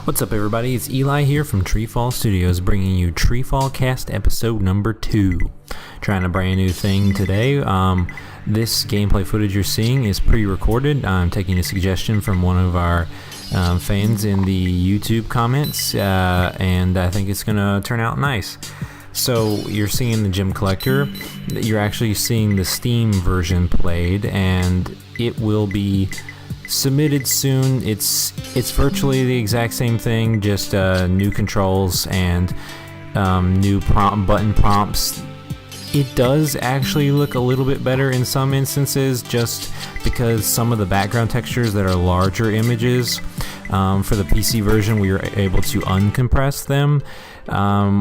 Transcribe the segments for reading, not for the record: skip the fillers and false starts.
What's up, everybody? It's Eli here from TreeFall Studios, bringing you TreeFall Cast episode number 2. Trying a brand new thing today. This gameplay footage you're seeing is pre-recorded. I'm taking a suggestion from one of our fans in the YouTube comments, and I think it's going to turn out nice. So you're seeing the gem collector. You're actually seeing the Steam version played, and it will be submitted soon. It's virtually the exact same thing, just new controls and new button prompts. It does actually look a little bit better in some instances, just because some of the background textures that are larger images, for the PC version we were able to uncompress them,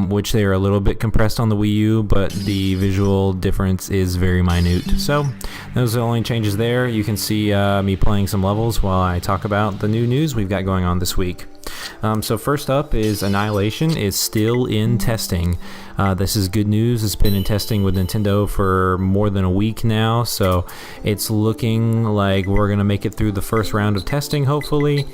which they are a little bit compressed on the Wii U, but the visual difference is very minute. So those are the only changes there. You can see me playing some levels while I talk about the new news we've got going on this week. So first up is Annihilation is still in testing. This is good news. It's been in testing with Nintendo for more than a week now, so it's looking like we're going to make it through the first round of testing, hopefully.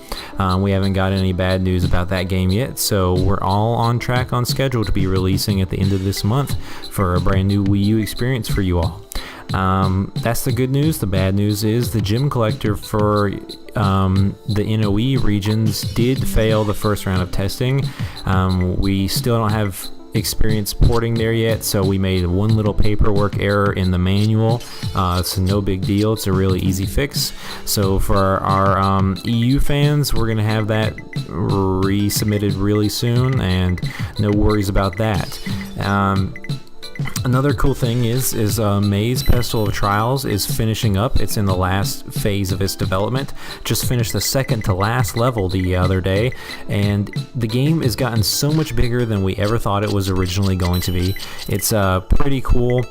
We haven't got any bad news about that game yet, so we're all on track, on schedule to be releasing at the end of this month for a brand new Wii U experience for you all. That's the good news. The bad news is the gem collector for the NOE regions did fail the first round of testing. We still don't have experience porting there yet, so we made one little paperwork error in the manual. It's no big deal. It's a really easy fix. So for our EU fans, we're gonna have that resubmitted really soon, and no worries about that. Another cool thing is Maze Pedestal of Trials is finishing up. It's in the last phase of its development. Just finished the second to last level the other day, and the game has gotten so much bigger than we ever thought it was originally going to be. It's pretty cool.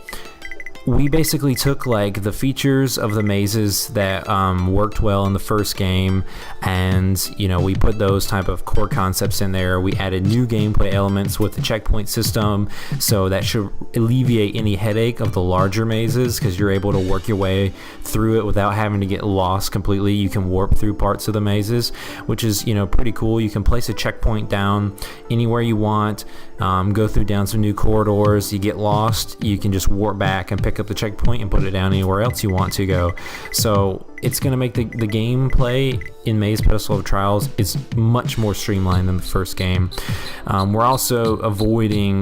We basically took like the features of the mazes that worked well in the first game, and we put those type of core concepts in there. We added new gameplay elements with the checkpoint system, so that should alleviate any headache of the larger mazes, because you're able to work your way through it without having to get lost completely. You can warp through parts of the mazes, which is pretty cool. You can place a checkpoint down anywhere you want, go through down some new corridors. You get lost, you can just warp back and pick up the checkpoint and put it down anywhere else you want to go. So it's going to make the gameplay in Maze Pedestal of Trials is much more streamlined than the first game. We're also avoiding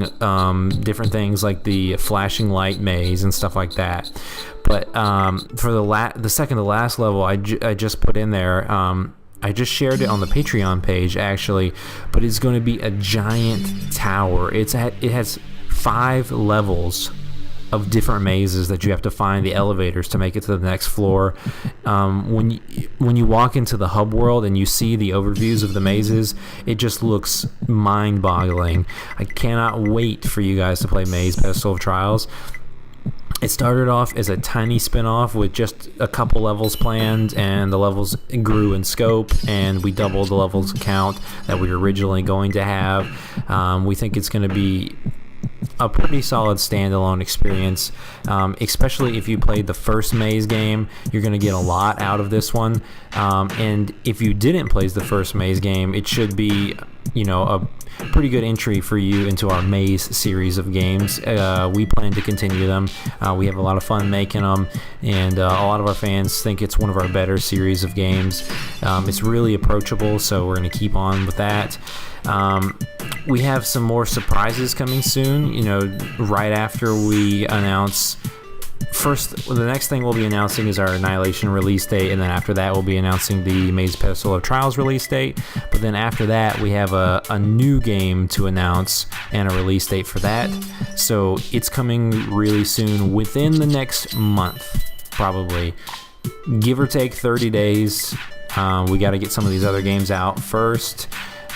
different things like the flashing light maze and stuff like that. But for the second to last level, I just put in there, I just shared it on the Patreon page actually, but it's going to be a giant tower. It has 5 levels of different mazes that you have to find the elevators to make it to the next floor. When you walk into the hub world and you see the overviews of the mazes, it just looks mind-boggling. I cannot wait for you guys to play Maze Pedestal of Trials. It started off as a tiny spin-off with just a couple levels planned, and the levels grew in scope, and we doubled the levels count that we were originally going to have. We think it's going to be a pretty solid standalone experience, especially if you played the first Maze game. You're going to get a lot out of this one, and if you didn't play the first Maze game, it should be a pretty good entry for you into our Maze series of games. We plan to continue them. We have a lot of fun making them, and a lot of our fans think it's one of our better series of games. It's really approachable, so we're going to keep on with that. We have some more surprises coming soon, right after we announce. First, the next thing we'll be announcing is our Annihilation release date, and then after that we'll be announcing the Maze Pedestal of Trials release date. But then after that we have a new game to announce and a release date for that. So it's coming really soon, within the next month, probably, give or take 30 days. We got to get some of these other games out first.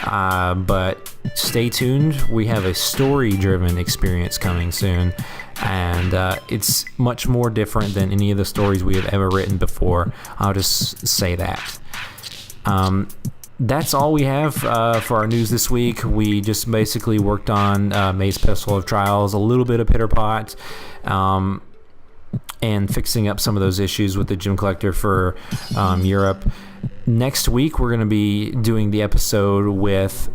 But stay tuned. We have a story-driven experience coming soon, and it's much more different than any of the stories we have ever written before. I'll just say that. That's all we have for our news this week. We just basically worked on Maze Pedestal of Trials, a little bit of Pitter Pot. and fixing up some of those issues with the gem collector for Europe. Next week, we're going to be doing the episode with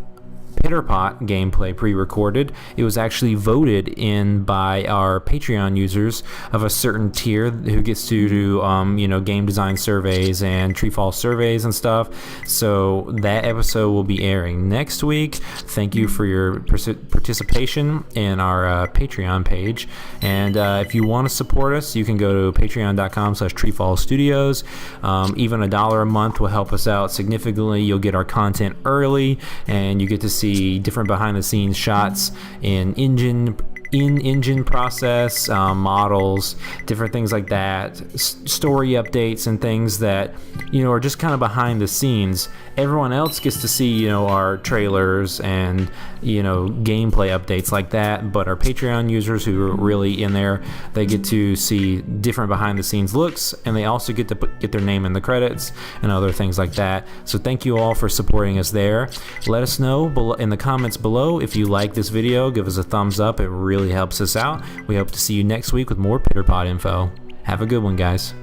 Pitterpot gameplay pre-recorded. It was actually voted in by our Patreon users of a certain tier who gets to do game design surveys and TreeFall surveys and stuff. So that episode will be airing next week. Thank you for your participation in our Patreon page. And if you want to support us, you can go to patreon.com/TreeFallStudios. Even $1 a month will help us out significantly. You'll get our content early, and you get to see different behind-the-scenes shots in engine process, models, different things like that, story updates and things that are just kind of behind the scenes. Everyone else gets to see our trailers and gameplay updates like that, but our Patreon users who are really in there, they get to see different behind the scenes looks, and they also get to get their name in the credits and other things like that. So thank you all for supporting us there. Let us know in the comments below if you like this video. Give us a thumbs up. It really helps us out. We hope to see you next week with more Pitterpot info. Have a good one, guys.